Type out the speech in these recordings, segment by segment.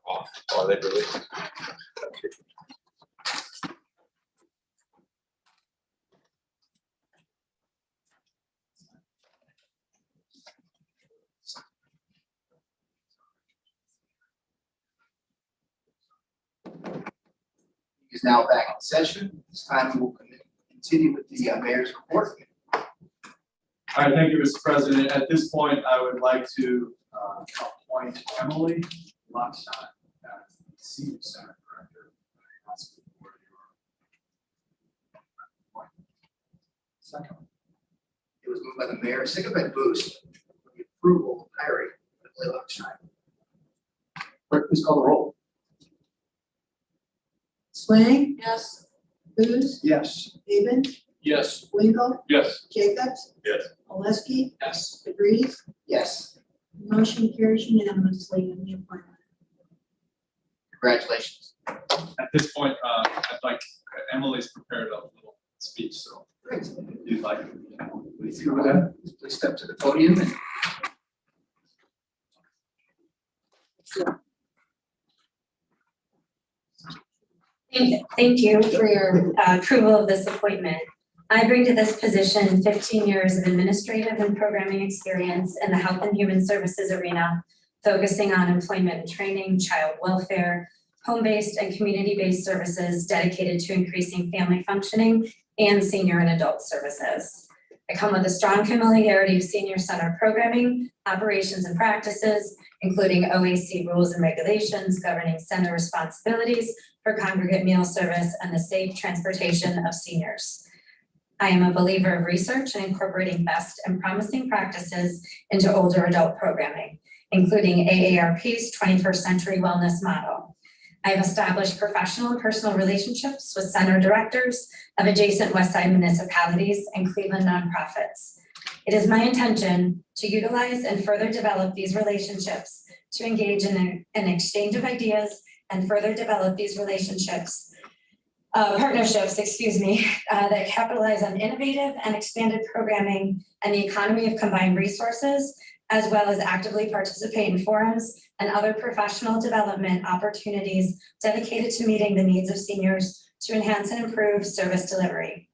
Off. Oh, they really. Is now back in session. This time we will continue with the mayor's report. All right, thank you, Mr. President. At this point, I would like to appoint Emily Lockstein as the Senior Center Director. Ask for your appointment. Second. It was moved by the mayor, seconded by Boost, for the approval of hiring Emily Lockstein. Clerk, please call the roll. Swain? Yes. Booth? Yes. Haven? Yes. Winkle? Yes. Jacobs? Yes. Oleski? Yes. DeVries? Yes. Motion carries unanimously in the appointment. Congratulations. At this point, I'd like, Emily's prepared a little speech, so Great. if you'd like. If you would, please step to the podium. Thank you for your approval of this appointment. I bring to this position 15 years of administrative and programming experience in the health and human services arena, focusing on employment and training, child welfare, home-based and community-based services dedicated to increasing family functioning and senior and adult services. I come with a strong familiarity of senior center programming, operations and practices, including OAC rules and regulations governing center responsibilities for congregate meal service and the safe transportation of seniors. I am a believer of research and incorporating best and promising practices into older adult programming, including AARP's 21st Century Wellness Model. I have established professional and personal relationships with center directors of adjacent Westside municipalities and Cleveland nonprofits. It is my intention to utilize and further develop these relationships to engage in an exchange of ideas and further develop these relationships, partnerships, that capitalize on innovative and expanded programming and the economy of combined resources, as well as actively participate in forums and other professional development opportunities dedicated to meeting the needs of seniors to enhance and improve service delivery.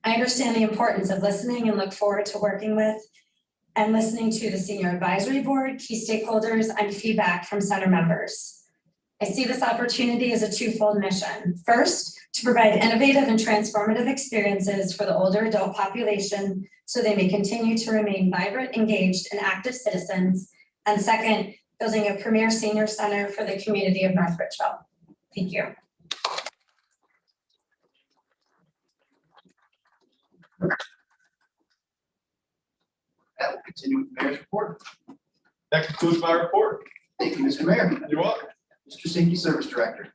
I understand the importance of listening and look forward to working with and listening to the Senior Advisory Board, key stakeholders, and feedback from center members. I see this opportunity as a twofold mission. First, to provide innovative and transformative experiences for the older adult population so they may continue to remain vibrant, engaged, and active citizens. And second, building a premier senior center for the community of North Richville. Thank you. That will continue with the mayor's report. That concludes my report. Thank you, Mr. Mayor. You're welcome. Mr. Safety Service Director.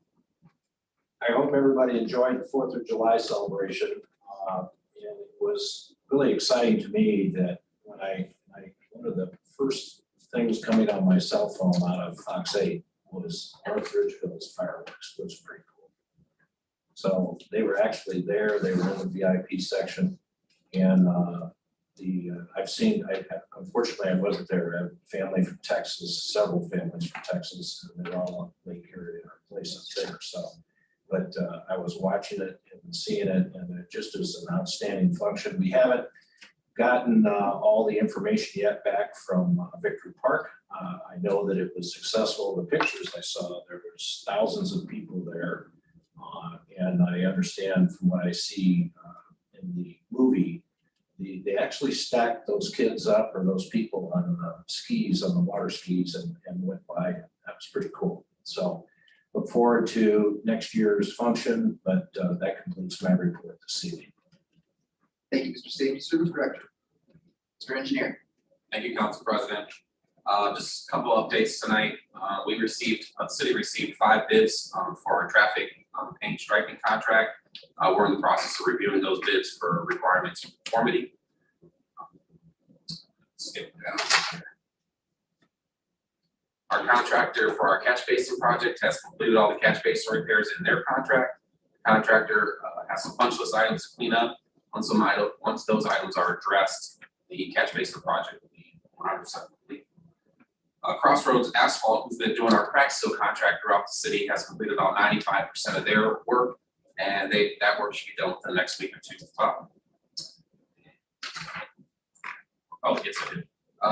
I hope everybody enjoyed the 4th of July celebration. And it was really exciting to me that when one of the first things coming on my cell phone out of Fox 8 was North Ridgeville's fireworks, which was pretty cool. So they were actually there, they were in the VIP section. And unfortunately I wasn't there. I have family from Texas, several families from Texas, and they're all on Lake Erie in our places there. So, but I was watching it and seeing it, and it just is an outstanding function. We haven't gotten all the information yet back from Victory Park. I know that it was successful. The pictures I saw, there was thousands of people there. And I understand from what I see in the movie, they actually stacked those kids up or those people on the skis, on the water skis, and went by. That was pretty cool. So look forward to next year's function, but that completes my report this evening. Thank you, Mr. Safety Service Director. Mr. Engineer. Thank you, Council President. Just a couple updates tonight. The city received 5 bids for our traffic paint striping contract. We're in the process of reviewing those bids for requirements and conformity. Skip down. Our contractor for our catch basin project has completed all the catch basin repairs in their contract. The contractor has some punch list items to clean up. Once those items are addressed, the catch basin project will be 100% complete. Crossroads Asphalt, who's been doing our crack seal contract throughout the city, has completed about 95% of their work, and that work should be done within the next week or 2 as well.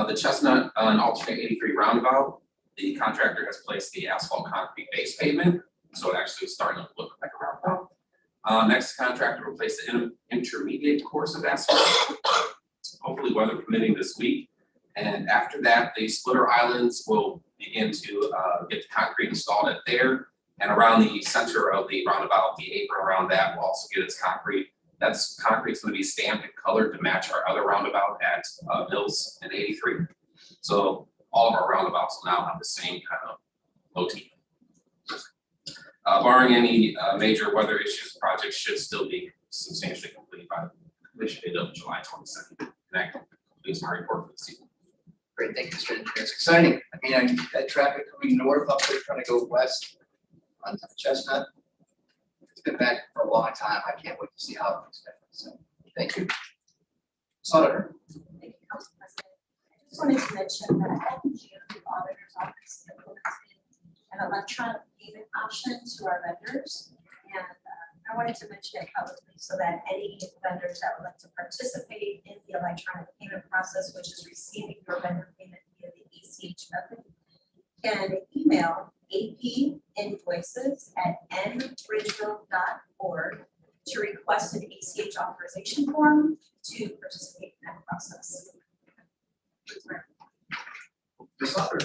The Chestnut and alternate 83 roundabout, the contractor has placed the asphalt concrete base pavement, so it actually is starting to look like a roundabout. Next, contractor will place the intermediate course of asphalt, hopefully weather permitting this week. And after that, the splitter islands will begin to get the concrete installed at there. And around the center of the roundabout, the apron around that will also get its concrete. That's concrete's going to be stamped and colored to match our other roundabout at Mills and 83. So all of our roundabouts will now have the same kind of motif. Barring any major weather issues, the project should still be substantially complete by the completion date of July 22nd. And that completes my report for this evening. Great, thank you, Mr. Engineer. It's exciting. I mean, I had traffic coming north up there trying to go west on Chestnut. It's been back for a long time. I can't wait to see how it's going. So, thank you. Auditor. Thank you, Council President. I just wanted to mention that in June, the auditor's office implemented an electronic payment option to our vendors. And I wanted to mention it publicly so that any vendors that would like to participate in the electronic payment process, which is receiving your vendor payment via the ACH method, can email apinvoices@nbridgeville.org to request an ACH authorization form to participate in that process. Ms. Lauder.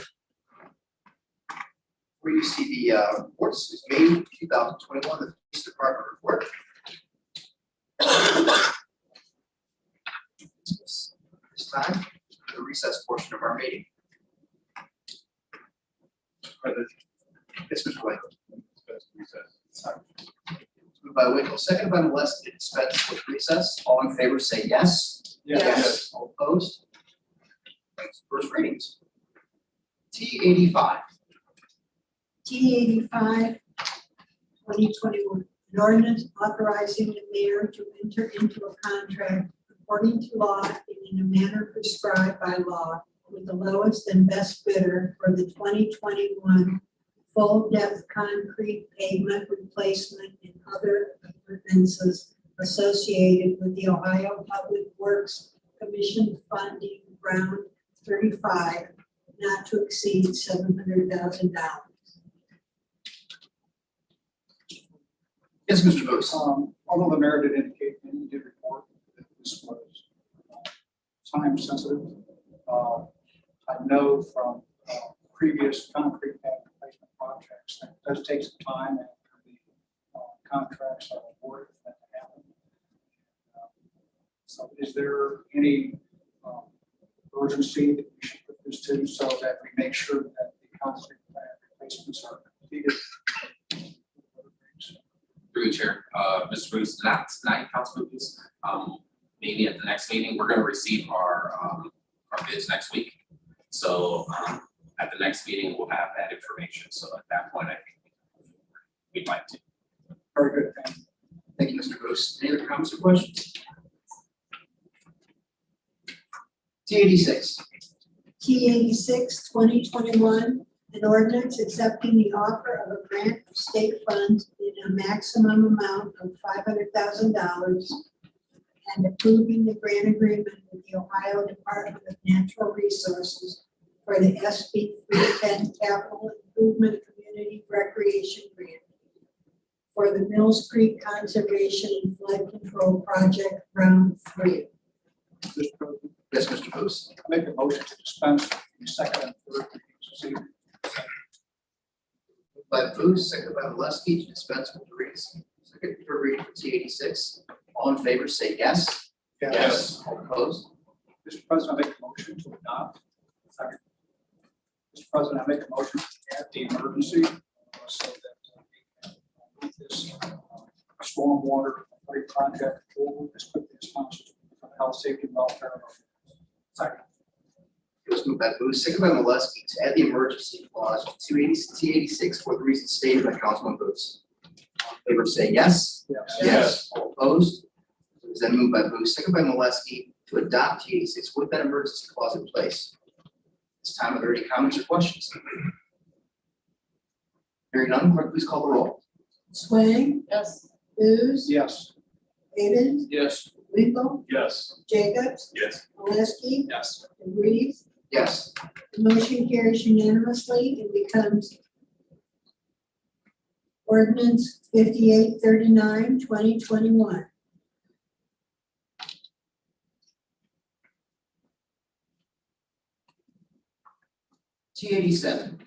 Where you see the reports is May 2021, the Police Department report. This time, the recess portion of our meeting. Yes, Mr. Winkle. Moved by Winkle, second by Molesky to dispense with recess. All in favor, say yes. Yes. All opposed? First readings. T85. T85, 2021, an ordinance authorizing the mayor to enter into a contract according to law and in a manner prescribed by law with the lowest and best bidder for the 2021 full depth concrete pavement replacement and other appurtenances associated with the Ohio Public Works Commission funding round 35, not to exceed $700,000. Yes, Mr. Booth. Although the mayor did indicate in the report that this was time sensitive, I know from previous concrete pad replacement projects that it does take some time after the contracts are awarded for that to happen. So is there any urgency that we should put this to so that we make sure that the concrete pad replacements are completed? Through the chair, Mr. Bruce, not tonight, Councilman Bruce. Maybe at the next meeting, we're going to receive our bids next week. So at the next meeting, we'll have that information. So at that point, I think we'd like to. Very good, thank you. Thank you, Mr. Booth. Any other comments or questions? T86. T86, 2021, an ordinance accepting the offer of a grant of state funds in a maximum amount of $500,000 and approving the grant agreement with the Ohio Department of Natural Resources for the SB 310 Capital Improvement Community Recreation Grant for the Mills Creek Conservation and Flood Control Project Round 3. Mr. President, Yes, Mr. Booth. I make a motion to dispense with the second and third readings this evening. by Booth, seconded by Molesky, to dispense with the readings. Second, third reading for T86. All in favor, say yes. Yes. All opposed? Mr. President, I make a motion to adopt. Second. Mr. President, I make a motion to add the emergency so that we can move this stormwater project forward as quickly as possible for the health, safety, and welfare of our residents. Second. It was moved by Booth, seconded by Molesky, to add the emergency clause to T86 for the reasons stated by Councilman Booth. All in favor, say yes. Yes. All opposed? It was then moved by Booth, seconded by Molesky, to adopt T86 with that emergency clause in place. This time, are there any comments or questions? Hearing none, clerk, please call the roll. Swain, Yes. Booth, Yes. Havens, Yes. Winkle, Yes. Jacobs, Yes. Molesky, Yes. DeVries. Yes. The motion carries unanimously and becomes ordinance 5839, 2021. T87.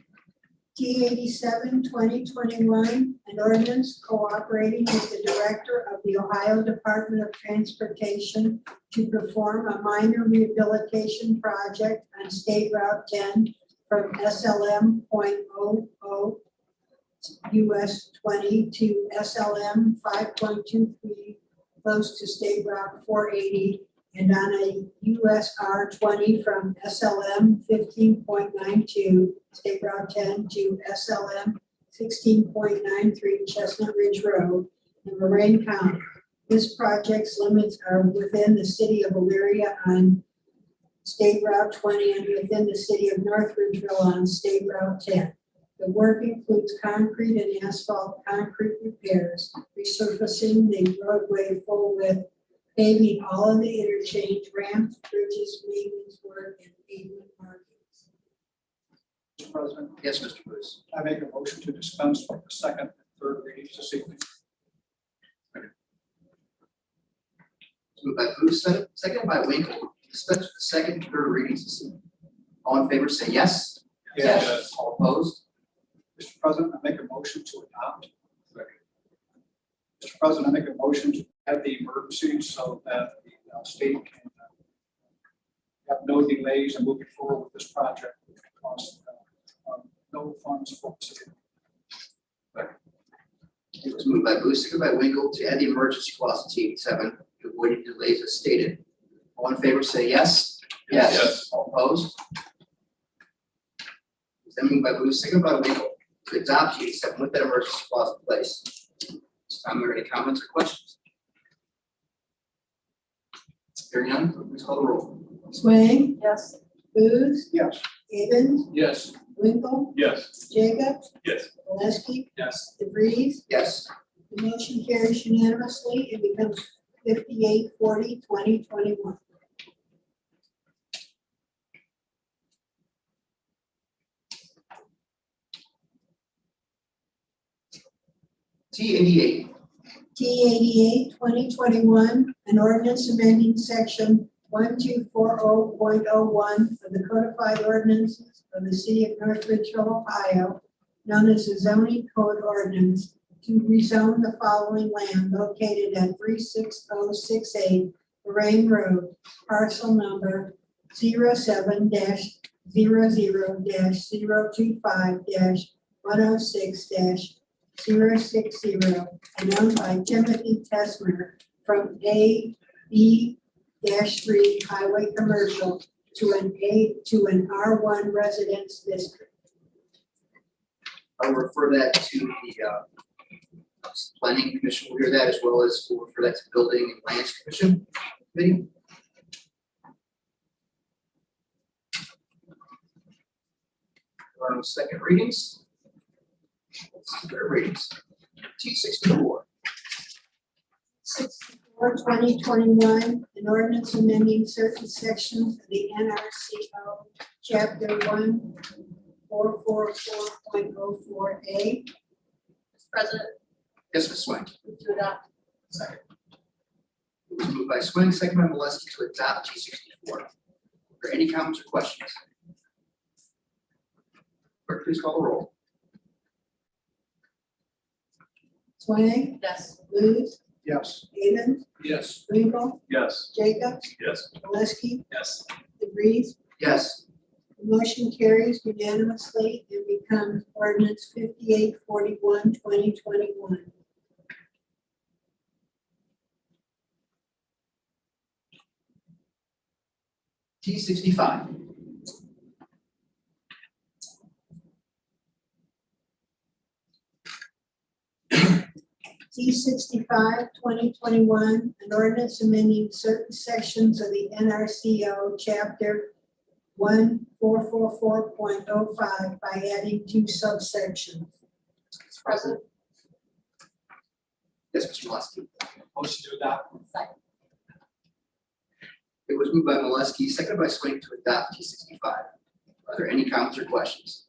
T87, 2021, an ordinance cooperating with the Director of the Ohio Department of Transportation to perform a minor rehabilitation project on State Route 10 from SLM .00 US 20 to SLM 5.23 close to State Route 480 and on a USR 20 from SLM 15.92 State Route 10 to SLM 16.93 Chestnut Ridge Road in Lorraine County. This project's limits are within the city of Elyria on State Route 20 and within the city of North Ridgeville on State Route 10. The work includes concrete and asphalt concrete repairs, resurfacing the roadway full width, paving all of the interchange, ramps, bridges, maintenance work, and pavement markings. Mr. President, Yes, Mr. Bruce. I make a motion to dispense with the second and third readings this evening. Moved by Booth, seconded by Winkle, dispense with the second and third readings this evening. All in favor, say yes. Yes. All opposed? Mr. President, I make a motion to adopt. Mr. President, I make a motion to add the emergency so that the state can have no delays in moving forward with this project. Because no funds for the city. It was moved by Booth, seconded by Winkle, to add the emergency clause to T87 to avoid any delays as stated. All in favor, say yes. Yes. All opposed? It was then moved by Booth, seconded by Winkle, to adopt T87 with that emergency clause in place. This time, are there any comments or questions? Hearing none, please call the roll. Swain, Yes. Booth, Yes. Havens, Yes. Winkle, Yes. Jacobs, Yes. Molesky, Yes. DeVries. Yes. The motion carries unanimously and becomes 5840, 2021. T88. T88, 2021, an ordinance amending section 1240.01 of the codified ordinances of the city of North Ridgeville, Ohio, known as the zoning code ordinance, to rezone the following land located at 36068 Lorraine Road, parcel number 07-000-025-106-060 and owned by Timothy Tesmer from AB-3 Highway Commercial to an R1 Residence District. I'll refer that to the planning commission will hear that, as well as we'll refer that to building and lands commission committee. There are no second readings. Third readings. T64. 64-2021, an ordinance amending certain sections of the NRCO, Chapter 1444.04A. President, Yes, Ms. Swain. move to adopt. Second. It was moved by Swain, second by Molesky to adopt T64. Are there any comments or questions? Clerk, please call the roll. Swain, Yes. Luce, Yes. Avon, Yes. Wingo, Yes. Jacobs, Yes. Walensky, Yes. DeVries. Yes. The motion carries unanimously and becomes ordinance 5841, 2021. T65. T65, 2021, an ordinance amending certain sections of the NRCO chapter 1444.05 by adding 2 subsections. Mr. President. Yes, Mr. Molesky. Motion to adopt. Second. It was moved by Molesky, seconded by Swain to adopt T65. Are there any comments or questions?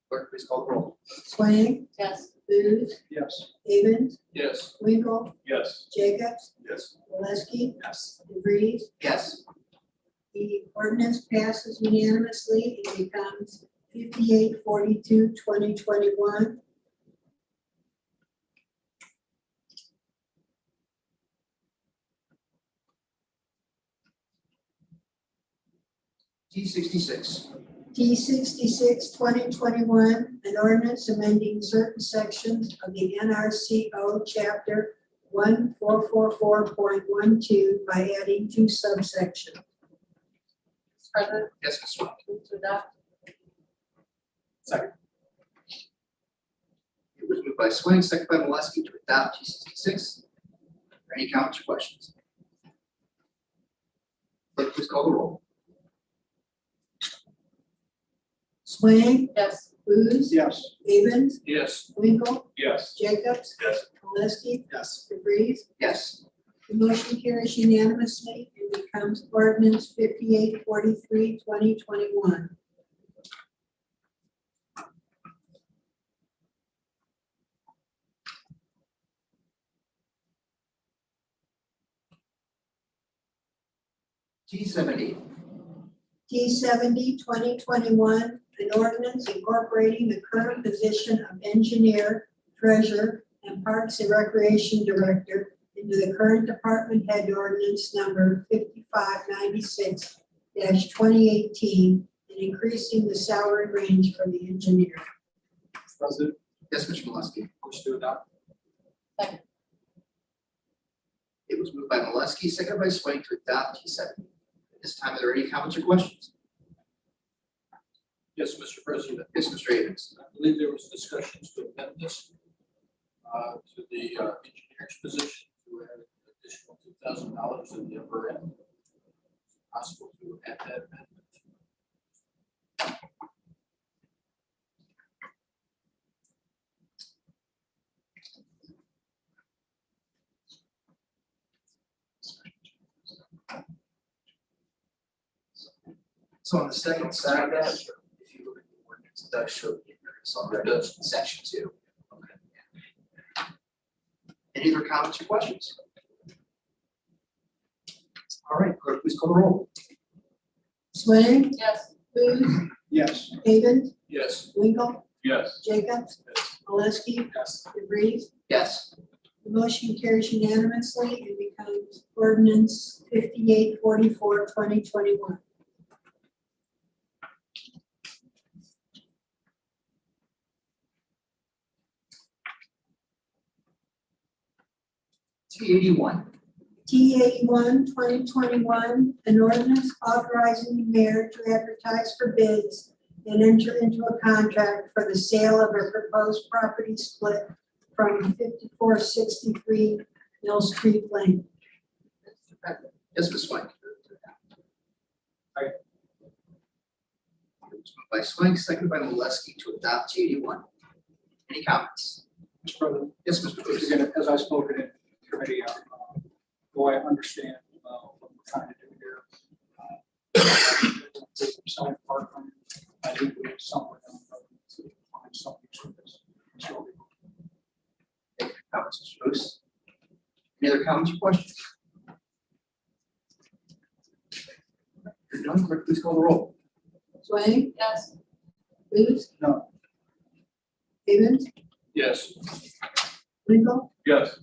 Clerk, please call the roll. Swain, Yes. Luce, Yes. Avon, Yes. Wingo, Yes. Jacobs, Yes. Walensky, Yes. DeVries. Yes. The ordinance passes unanimously and becomes 5842, 2021. T66. T66, 2021, an ordinance amending certain sections of the NRCO chapter 1444.12 by adding 2 subsections. President, Yes, Ms. Swain. move to adopt. Second. It was moved by Swain, seconded by Molesky to adopt T66. Are there any comments or questions? Clerk, please call the roll. Swain, Yes. Luce, Yes. Avon, Yes. Wingo, Yes. Jacobs, Yes. Walensky, Yes. DeVries. Yes. The motion carries unanimously and becomes ordinance 5843, 2021. T70. T70, 2021, an ordinance incorporating the current position of engineer, treasurer, and Parks and Recreation Director into the current department head ordinance number 5596-2018 and increasing the salary range for the engineer. Mr. President, Yes, Mr. Molesky. motion to adopt. Second. It was moved by Molesky, seconded by Swain to adopt T70. At this time, are there any comments or questions? Yes, Mr. President. Yes, Mr. Avons. I believe there was discussions to amend this to the engineer's position to add additional $2,000 in the upper end. Possible to add that amendment. So on the second side of that, if you look at the ordinance, it does show the increase already in section 2. Okay. Any other comments or questions? All right, clerk, please call the roll. Swain, Yes. Luce, Yes. Avon, Yes. Wingo, Yes. Jacobs, Walensky, Yes. DeVries. Yes. The motion carries unanimously and becomes ordinance 5844, 2021. T81. T81, 2021, an ordinance authorizing the mayor to advertise for bids and enter into a contract for the sale of a proposed property split from 5463 Mill Street Lane. Yes, Ms. Swank. Aye. It was moved by Swank, seconded by Molesky to adopt T81. Any comments? Mr. President, Yes, Mr. Booth. again, as I spoke in committee, though I understand what we're trying to do here. Side part, I think we need somewhere down the road to find some use for this. So, Any comments, Mr. Booth? Any other comments or questions? If you're done, clerk, please call the roll. Swain, Yes. Luce. No. Avon, Yes. Rico, Yes.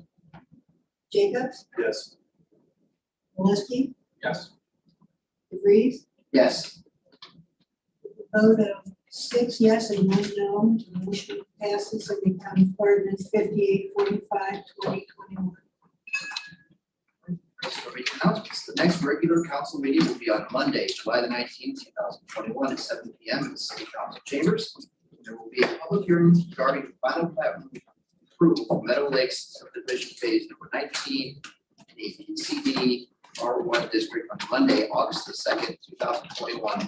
Jacobs, Yes. Walensky, Yes. DeVries, Yes. vote of 6 yes and 1 no, the motion passes and becomes ordinance 5845/2021. Announcements. The next regular council meeting will be on Monday, July the 19th, 2021, at 7 p.m. in the city council chambers. There will be a public hearing regarding the final plat approval of Meadow Lakes subdivision phase number 19 in the CBD R1 district on Monday, August the 2nd, 2021,